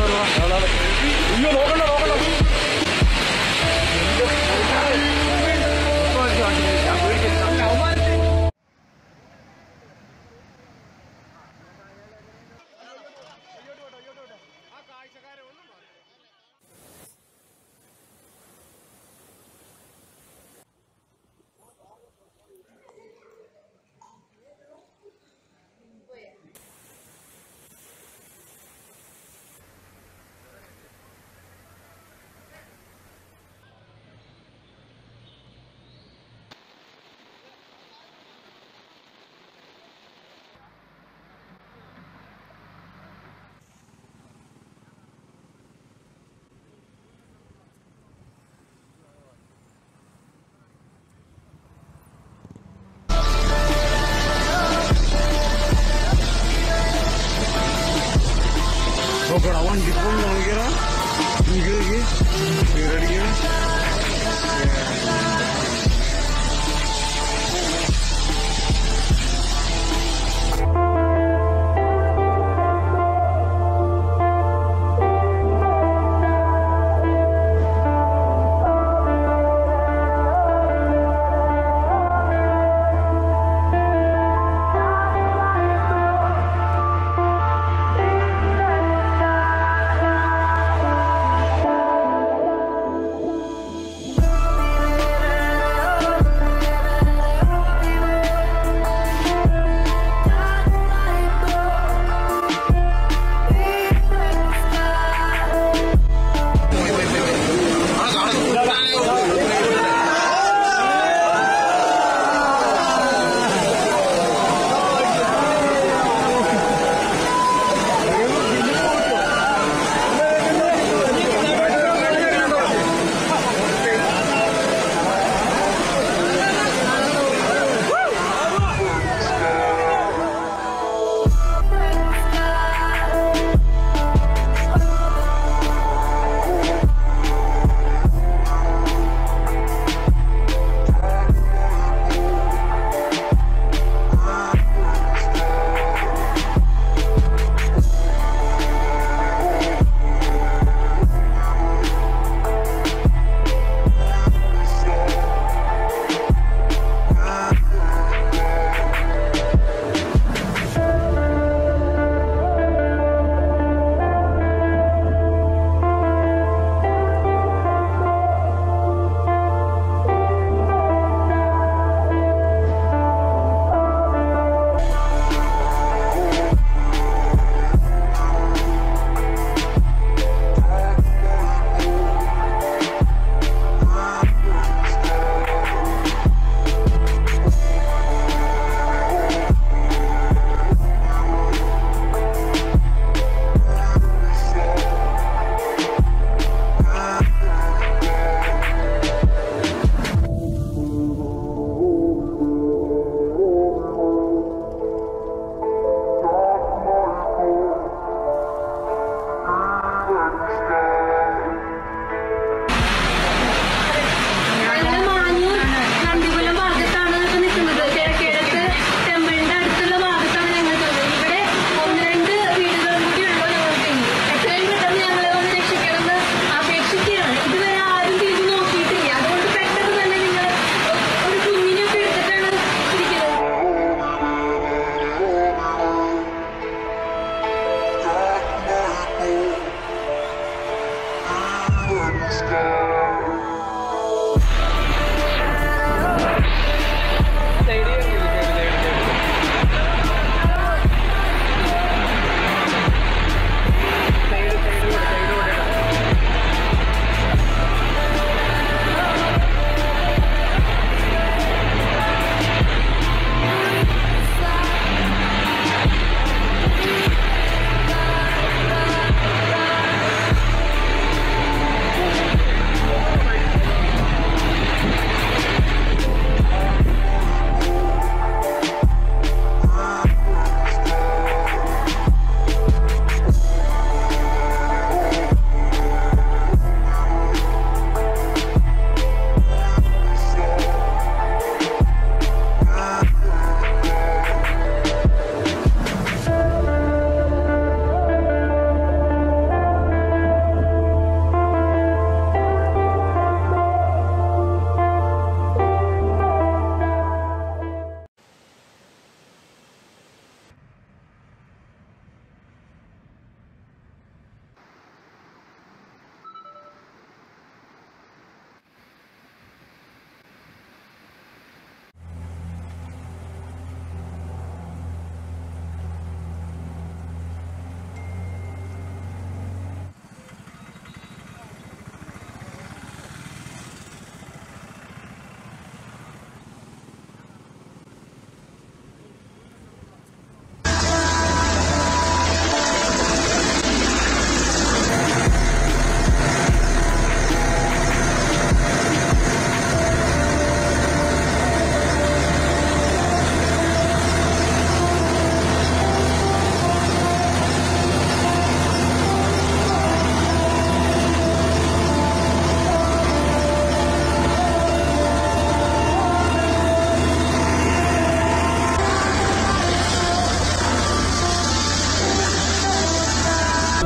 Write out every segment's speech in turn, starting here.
അയ്യോ നോക്കണ്ട നോക്കണ്ട Perawan di pun orang kira, minggu lagi, kira dia.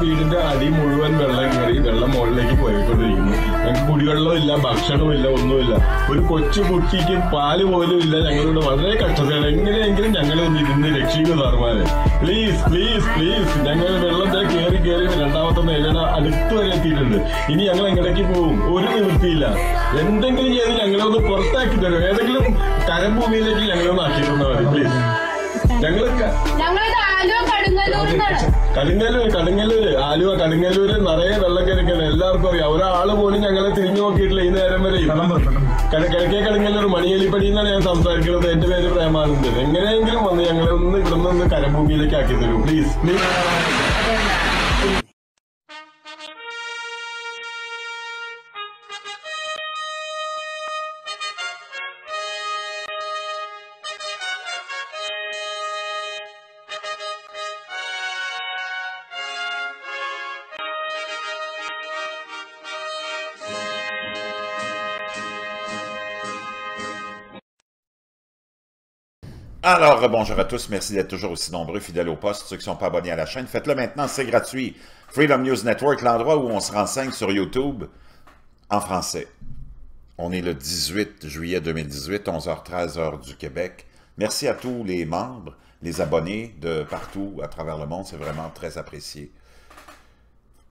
വീടിന്റെ അടി മുഴുവൻ വെള്ളം കയറി വെള്ളം മുകളിലേക്ക് പോയിക്കൊണ്ടിരിക്കുന്നു. ഞങ്ങൾക്ക് കുടിവെള്ളമില്ല, ഭക്ഷണമില്ല, ഒന്നുമില്ല. ഒരു കൊച്ചു കുട്ടിക്ക് പാല് പോലും ഇല്ല. ഞങ്ങളിവിടെ വളരെ കഷ്ടതയാണ്. എങ്ങനെയെങ്കിലും ഞങ്ങളെ ഒന്ന് ഇരുന്ന് രക്ഷിക്കൂ സാറുമാരെ. Please please please. ഞങ്ങൾ വെള്ളത്തെ കയറി രണ്ടാമത്തെ നിലയുടെ അടുത്ത് വരെ എത്തിയിട്ടുണ്ട്. ഇനി ഞങ്ങൾ എങ്ങടേക്ക് പോകും? ഒരു നിവൃത്തിയില്ല. എന്തെങ്കിലും ചെയ്ത് ഞങ്ങളെ ഒന്ന് പുറത്താക്കി തരും. ഏതെങ്കിലും കരഭൂമിയിലേക്ക് ഞങ്ങളെ ഒന്ന് ആക്കി തന്നാൽ മതി പ്ലീസ്. കടുങ്ങല്ലൂര് ആലുവ കടുങ്ങല്ലൂര് നിറയെ വെള്ളം കിടക്കണം. എല്ലാവർക്കും അറിയാം. ഒരാള് പോലും ഞങ്ങളെ തിരിഞ്ഞു നോക്കിയിട്ടില്ല ഈ നേരം വരെ. കിഴക്കേ കടുങ്ങല്ലൂർ മണിയേലിപ്പടി എന്നാണ് ഞാൻ സംസാരിക്കുന്നത്. എന്റെ പേര് പ്രേമാനന്ദൻ. എങ്ങനെയെങ്കിലും വന്ന് ഞങ്ങളെ ഒന്ന് ഇവിടുന്ന് ഒന്ന് കരഭൂമിയിലേക്ക് ആക്കി തരൂ please please. Alors, bonjour à tous, merci d'être toujours aussi nombreux, fidèles au poste. Ceux qui ne sont pas abonnés à la chaîne, faites-le maintenant, c'est gratuit. Freedom News Network, l'endroit où on se renseigne sur YouTube en français. On est le 18 juillet 2018, 11h-13h heure du Québec. Merci à tous les membres, les abonnés de partout à travers le monde, c'est vraiment très apprécié.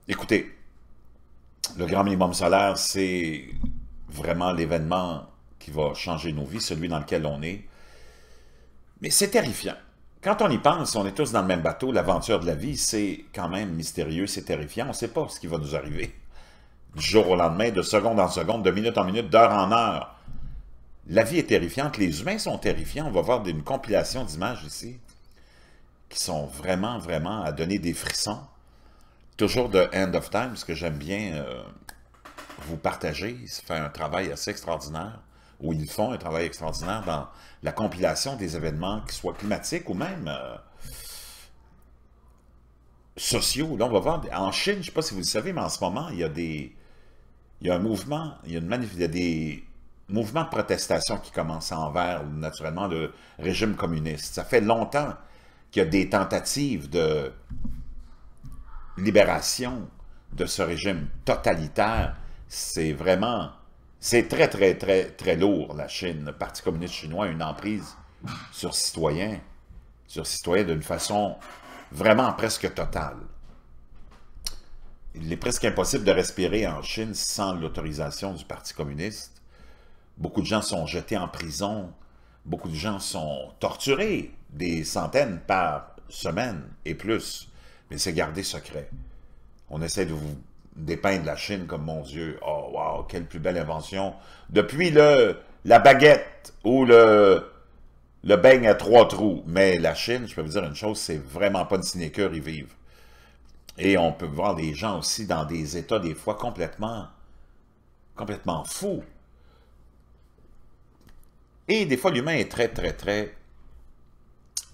Écoutez, le grand minimum solaire, c'est vraiment l'événement qui va changer nos vies, celui dans lequel on est. Mais c'est terrifiant. Quand on y pense, on est tous dans le même bateau. L'aventure de la vie, c'est quand même mystérieux, c'est terrifiant. On ne sait pas ce qui va nous arriver. Du jour au lendemain, de seconde en seconde, de minute en minute, d'heure en heure. La vie est terrifiante. Les humains sont terrifiants. On va voir une compilation d'images ici qui sont vraiment, vraiment à donner des frissons. Toujours de End of Time, ce que j'aime bien vous partager. Ça fait un travail assez extraordinaire. Où ils font un travail extraordinaire dans la compilation des événements, qu'ils soient climatiques ou même sociaux. Là, on va voir, en Chine, je ne sais pas si vous le savez, mais en ce moment, il y a un mouvement, il y a des mouvements de protestation qui commencent envers, naturellement, le régime communiste. Ça fait longtemps qu'il y a des tentatives de libération de ce régime totalitaire. C'est vraiment... C'est très, très, très, très lourd, la Chine. Le Parti communiste chinois a une emprise sur citoyens d'une façon vraiment presque totale. Il est presque impossible de respirer en Chine sans l'autorisation du Parti communiste. Beaucoup de gens sont jetés en prison, beaucoup de gens sont torturés, des centaines par semaine et plus, mais c'est gardé secret. On essaie de vous dépeindre la Chine comme, mon Dieu, oh wow, quelle plus belle invention. Depuis la baguette ou le beigne à 3 trous. Mais la Chine, je peux vous dire une chose, c'est vraiment pas une sinécure, ils vivent. Et on peut voir des gens aussi dans des états, des fois, complètement fous. Et des fois, l'humain est très, très, très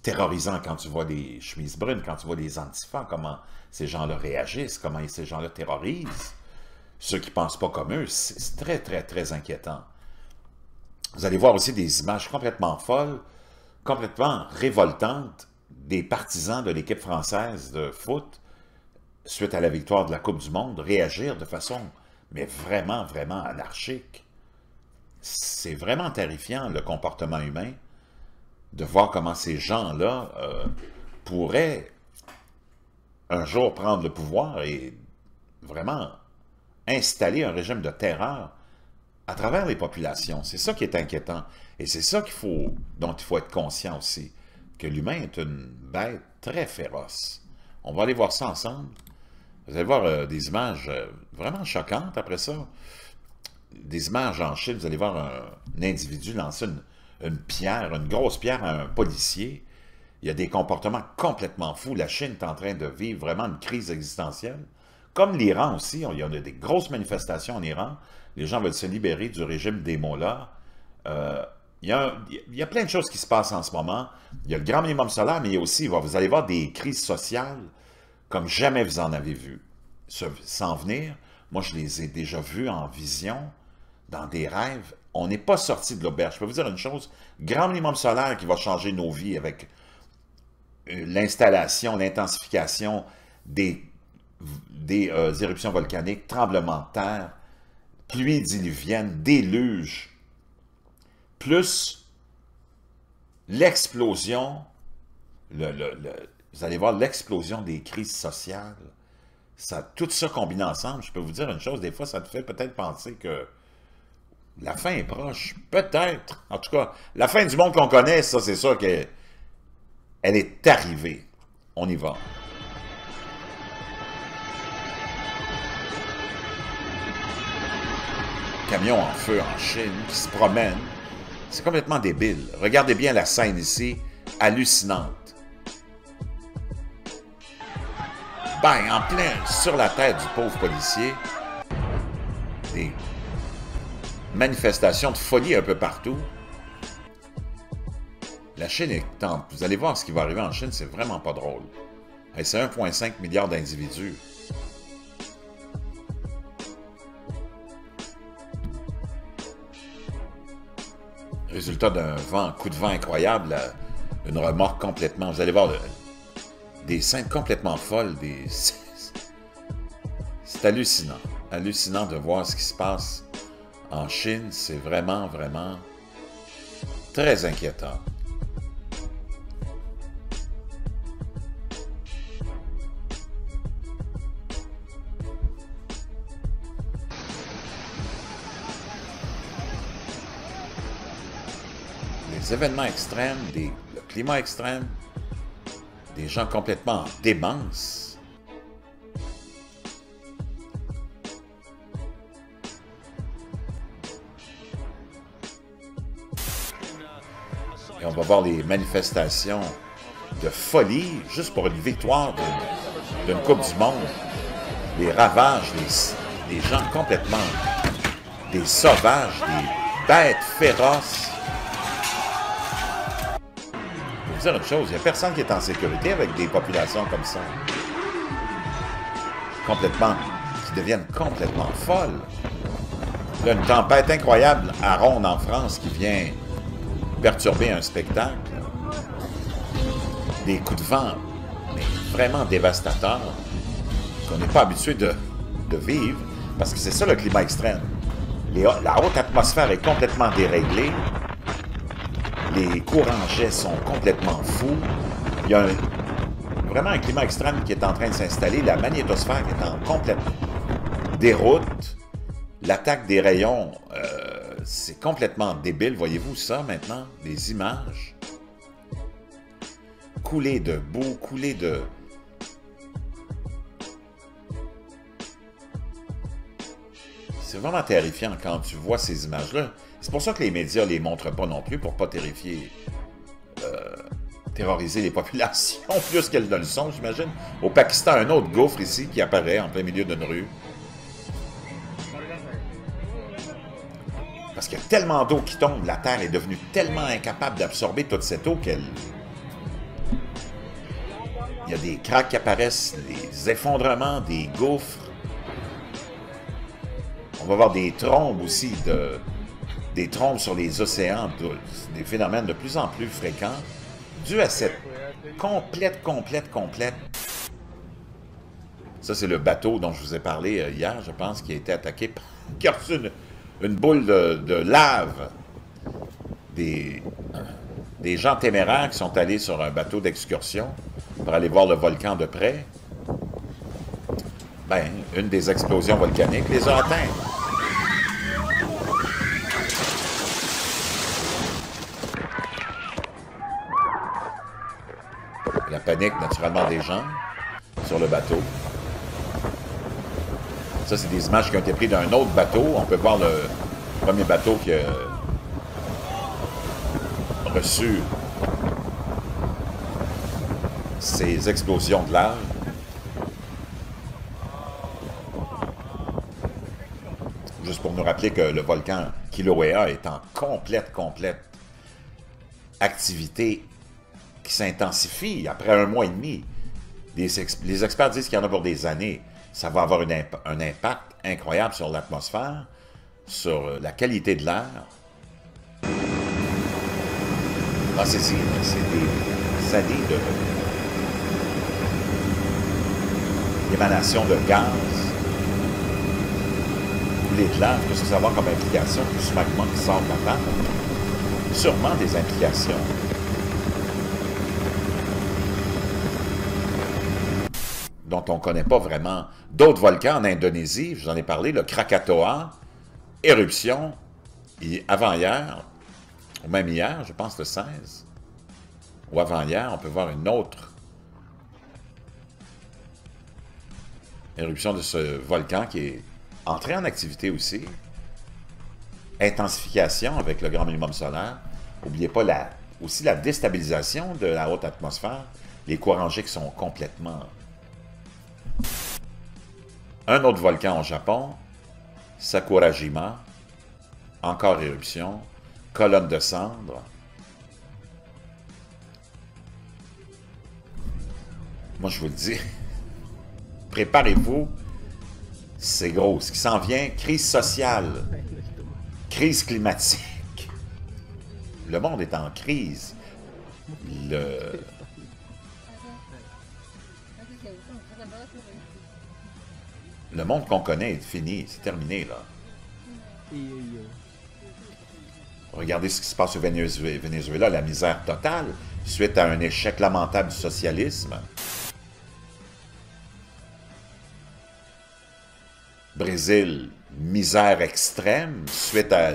terrorisant quand tu vois des chemises brunes, quand tu vois des antifas, comment ces gens-là réagissent, comment ces gens-là terrorisent. Ceux qui ne pensent pas comme eux, c'est très, très, très inquiétant. Vous allez voir aussi des images complètement folles, complètement révoltantes, des partisans de l'équipe française de foot, suite à la victoire de la Coupe du Monde, réagir de façon, mais vraiment, vraiment anarchique. C'est vraiment terrifiant, le comportement humain, de voir comment ces gens-là pourraient un jour prendre le pouvoir et vraiment installer un régime de terreur à travers les populations. C'est ça qui est inquiétant. Et c'est ça dont il faut être conscient aussi, que l'humain est une bête très féroce. On va aller voir ça ensemble. Vous allez voir des images vraiment choquantes après ça. Des images en Chine, vous allez voir un individu lancer une pierre, une grosse pierre à un policier. Il y a des comportements complètement fous. La Chine est en train de vivre vraiment une crise existentielle. Comme l'Iran aussi, il y a des grosses manifestations en Iran. Les gens veulent se libérer du régime des mollahs. Il y a plein de choses qui se passent en ce moment. Il y a le grand minimum solaire, mais il y a aussi, vous allez voir des crises sociales comme jamais vous en avez vu s'en venir. Moi, je les ai déjà vues en vision, dans des rêves. On n'est pas sorti de l'auberge. Je peux vous dire une chose, grand minimum solaire qui va changer nos vies avec l'installation, l'intensification des des éruptions volcaniques, tremblements de terre, pluies diluviennes, déluges, plus l'explosion, vous allez voir l'explosion des crises sociales, tout ça combiné ensemble, je peux vous dire une chose, des fois ça te fait peut-être penser que la fin est proche, peut-être, en tout cas, la fin du monde qu'on connaît, ça c'est sûr qu'elle est arrivée. On y va. Camion en feu en Chine qui se promène. C'est complètement débile. Regardez bien la scène ici, hallucinante. Ben, en plein sur la tête du pauvre policier, des manifestations de folie un peu partout. La Chine est tente. Vous allez voir ce qui va arriver en Chine, c'est vraiment pas drôle. Hey, c'est 1,5 milliard d'individus. Résultat d'un coup de vent incroyable, une remorque complètement... Vous allez voir des scènes complètement folles. C'est hallucinant. Hallucinant de voir ce qui se passe en Chine. C'est vraiment, vraiment très inquiétant. Les événements extrêmes, le climat extrême, des gens complètement en démence. Et on va voir les manifestations de folie, juste pour une victoire d'une Coupe du Monde. Les ravages, des gens complètement, des sauvages, des bêtes féroces. Je vais vous dire une chose, il n'y a personne qui est en sécurité avec des populations comme ça. Complètement, qui deviennent complètement folles. Là, une tempête incroyable à Ronde en France qui vient perturber un spectacle. Des coups de vent, mais vraiment dévastateurs, qu'on n'est pas habitué de vivre, parce que c'est ça le climat extrême. La haute atmosphère est complètement déréglée. Les courants jets sont complètement fous. Il y a vraiment un climat extrême qui est en train de s'installer. La magnétosphère est en complète déroute. L'attaque des rayons, c'est complètement débile. Voyez-vous ça maintenant? Les images. Coulées de boue, coulées de... C'est vraiment terrifiant quand tu vois ces images-là. C'est pour ça que les médias ne les montrent pas non plus, pour ne pas terroriser les populations plus qu'elles ne le sont, j'imagine. Au Pakistan, un autre gouffre ici qui apparaît en plein milieu d'une rue. Parce qu'il y a tellement d'eau qui tombe, la Terre est devenue tellement incapable d'absorber toute cette eau qu'elle... Il y a des craques qui apparaissent, des effondrements, des gouffres. On va voir des trombes aussi, des trombes sur les océans, des phénomènes de plus en plus fréquents, dû à cette complète... Ça, c'est le bateau dont je vous ai parlé hier, je pense, qui a été attaqué, qui a reçu une boule de lave. Des gens téméraires qui sont allés sur un bateau d'excursion pour aller voir le volcan de près. Ben, une des explosions volcaniques les a atteints. La panique, naturellement, des gens sur le bateau. Ça, c'est des images qui ont été prises d'un autre bateau. On peut voir le premier bateau qui a reçu ces explosions de lave. Juste pour nous rappeler que le volcan Kilauea est en complète activité qui s'intensifie après 1 mois et demi. Les experts disent qu'il y en a pour des années. Ça va avoir un impact incroyable sur l'atmosphère, sur la qualité de l'air. Ah, c'est des années l'émanation de gaz, coulée de lave, qu'est-ce que ça va avoir comme implication, tout ce magma qui sort de la lave? Sûrement des implications. Dont on ne connaît pas vraiment. D'autres volcans en Indonésie, je vous en ai parlé, le Krakatoa, éruption, avant-hier, ou même hier, je pense le 16, ou avant-hier, on peut voir une autre éruption de ce volcan qui est entré en activité aussi. Intensification avec le grand minimum solaire. N'oubliez pas aussi la déstabilisation de la haute atmosphère, les courants G qui sont complètement... Un autre volcan au Japon, Sakurajima, encore éruption, colonne de cendres. Moi, je vous le dis, préparez-vous, c'est gros. Ce qui s'en vient, crise sociale, crise climatique. Le monde est en crise. Le monde qu'on connaît est fini, c'est terminé, là. Regardez ce qui se passe au Venezuela, la misère totale, suite à un échec lamentable du socialisme. Brésil, misère extrême, suite à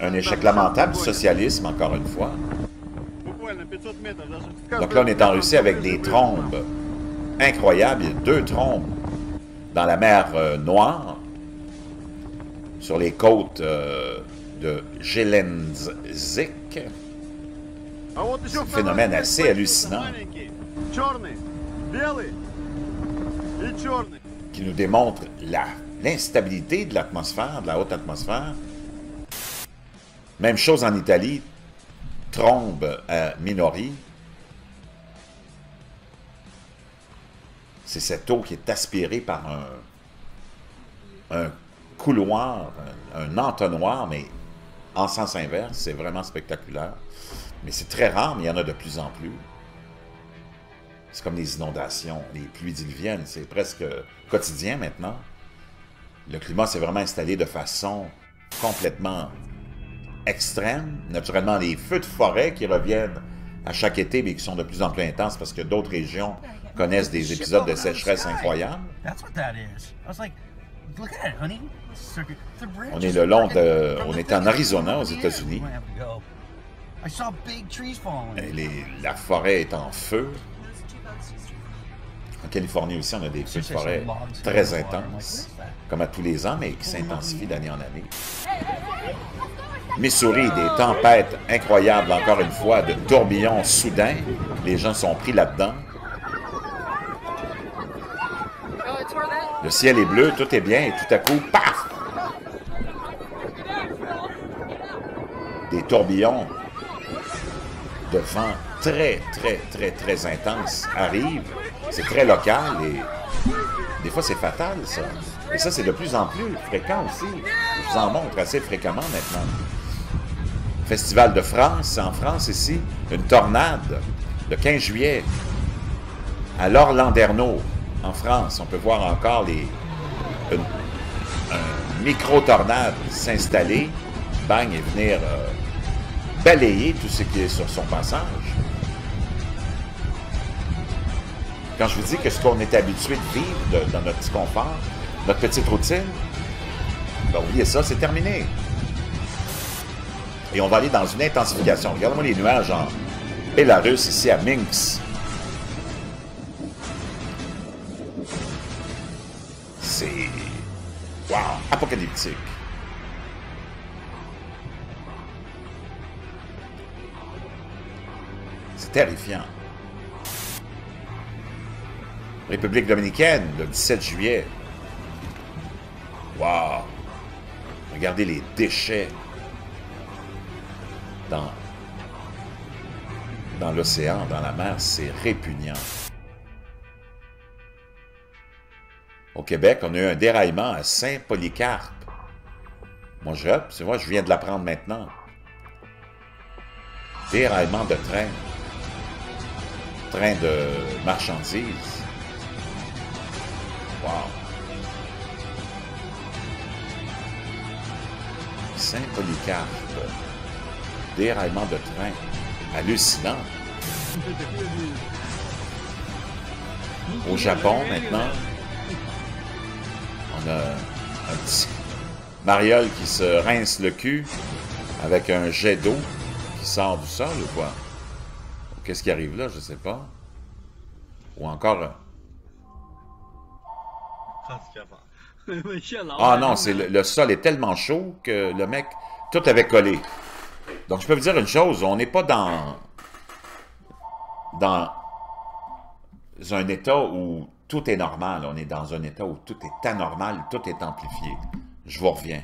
un échec lamentable du socialisme, encore une fois. Donc là, on est en Russie avec des trombes incroyables. Il y a 2 trombes dans la mer Noire, sur les côtes de Gelendzhik. C'est un phénomène assez hallucinant qui nous démontre l'instabilité de l'atmosphère, de la haute atmosphère. Même chose en Italie, trombe à Minori. C'est cette eau qui est aspirée par un couloir, un entonnoir, mais en sens inverse. C'est vraiment spectaculaire. Mais c'est très rare, mais il y en a de plus en plus. C'est comme les inondations, les pluies diluviennes. C'est presque quotidien maintenant. Le climat s'est vraiment installé de façon complètement extrême. Naturellement, les feux de forêt qui reviennent à chaque été, mais qui sont de plus en plus intenses parce que d'autres régions connaissent des épisodes de sécheresse incroyables. On est le long de... On est en Arizona, aux États-Unis. La forêt est en feu. En Californie aussi, on a des feux de forêt très intenses, comme à tous les ans, mais qui s'intensifient d'année en année. Missouri, des tempêtes incroyables, encore une fois, de tourbillons soudains. Les gens sont pris là-dedans. Le ciel est bleu, tout est bien, et tout à coup, paf! Des tourbillons de vent très, très, très, très intenses arrivent. C'est très local et des fois, c'est fatal, ça. Et ça, c'est de plus en plus fréquent aussi. Je vous en montre assez fréquemment maintenant. Festival de France, en France ici, une tornade le 15 juillet à l'Orlanderneau, en France. On peut voir encore un micro-tornade s'installer, bang, et venir balayer tout ce qui est sur son passage. Quand je vous dis que ce qu'on est habitué de vivre dans notre petit confort, notre petite routine, ben oubliez ça, c'est terminé. Et on va aller dans une intensification. Regardez-moi les nuages en Bélarus, ici à Minsk. C'est... wow! Apocalyptique. C'est terrifiant. République dominicaine, le 17 juillet. Wow! Regardez les déchets dans l'océan, dans la mer, c'est répugnant. Au Québec, on a eu un déraillement à Saint-Polycarpe. Moi, c'est moi, je viens de l'apprendre maintenant. Déraillement de train. Train de marchandises. Wow. Saint-Polycarpe. Déraillement de train. Hallucinant. Au Japon, maintenant, on a un petit mariole qui se rince le cul avec un jet d'eau qui sort du sol ou quoi? Qu'est-ce qui arrive là? Je sais pas. Ou encore... Ah non, c'est le sol est tellement chaud que le mec, tout avait collé. Donc, je peux vous dire une chose, on n'est pas dans un état où tout est normal. On est dans un état où tout est anormal, tout est amplifié. Je vous reviens.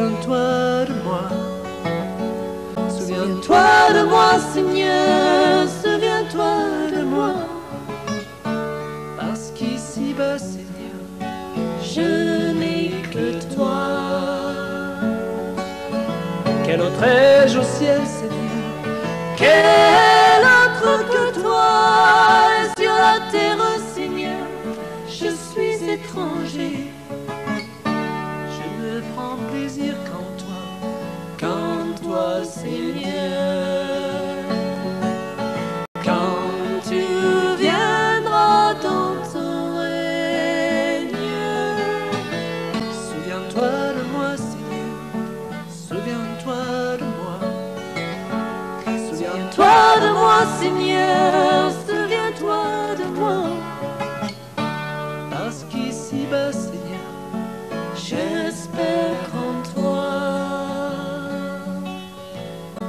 souviens-toi de moi. Souviens-toi de moi, Seigneur, souviens-toi de moi. Parce qu'ici-bas, Seigneur, je n'ai que toi. Quel autre ai-je au ciel, Seigneur? Quel autre que toi? Et sur la terre, Seigneur, je suis étranger. Je ne prends plaisir qu'en toi, Seigneur. Quand tu viendras dans ton règne, souviens-toi de moi, Seigneur, souviens-toi de moi. Souviens-toi de moi, Seigneur, souviens-toi de moi. Parce qu'ici-bas, Seigneur, j'espère en toi.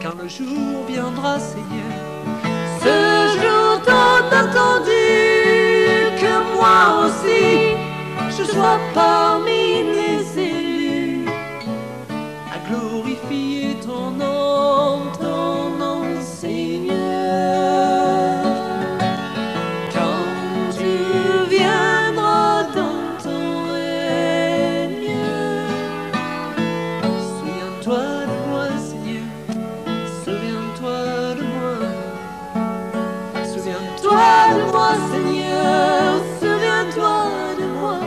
Quand le jour viendra, Seigneur, ce jour tant attendu, que moi aussi je sois parmi les élus, à glorifier ton nom, Seigneur. Quand tu viendras dans ton règne, souviens-toi de moi, Seigneur, souviens-toi de moi. Souviens-toi de moi, Seigneur, souviens-toi de moi.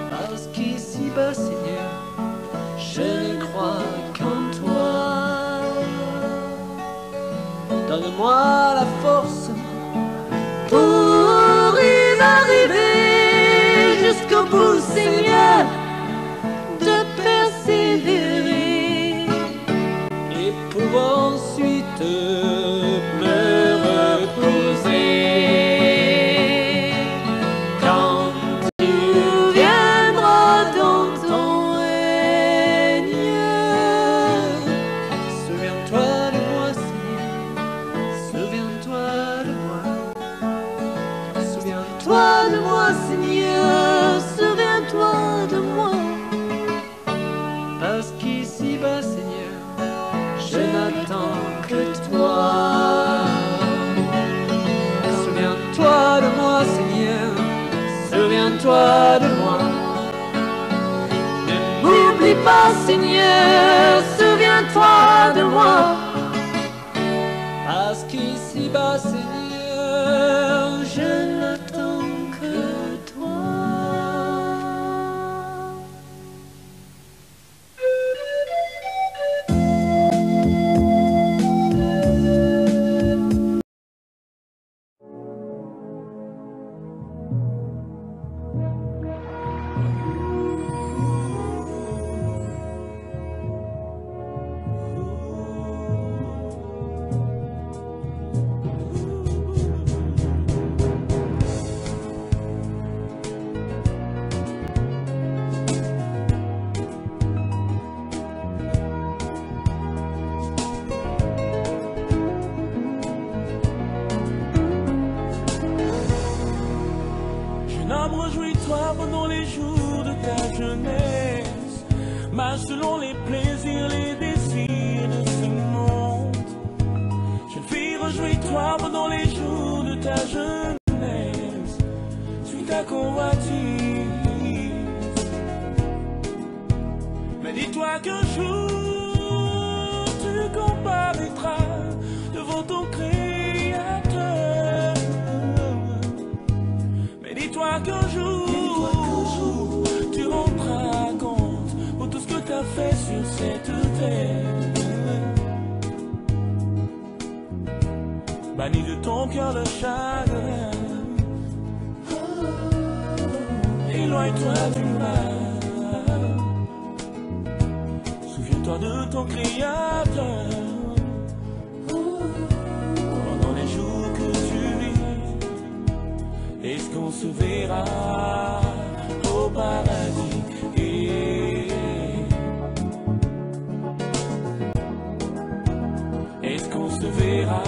Parce qu'ici-bas, Seigneur, je ne crois qu'en toi. Donne-moi la force pour y arriver jusqu'au bout, Seigneur, de persévérer et pour ensuite me reposer. Quand tu viendras dans ton règne, souviens-toi de moi, Seigneur, souviens-toi de moi. Souviens-toi de moi, Seigneur, souviens-toi de moi. Parce qu'ici-bas, Seigneur, je n'attends que toi. Souviens-toi de moi, Seigneur, souviens-toi de moi. Ne m'oublie pas, Seigneur, souviens-toi de moi. Parce qu'ici-bas, Seigneur, je n'attends que toi. Jeune homme, réjouis-toi pendant les jours de ta jeunesse. Marche selon les plaisirs, les désirs de ce monde. Jeune fille, réjouis-toi pendant les jours de ta jeunesse. Suis ta convoitise. Mais dis-toi qu'un jour tu comparaîtras devant ton Créateur. Dis-toi qu'un jour, tu rendras compte pour tout ce que tu as fait sur cette terre. Bannis de ton cœur le chagrin, éloigne-toi du mal. Souviens-toi de ton Créateur pendant les jours que tu vis. Est-ce qu'on se verra au paradis? Est-ce qu'on se verra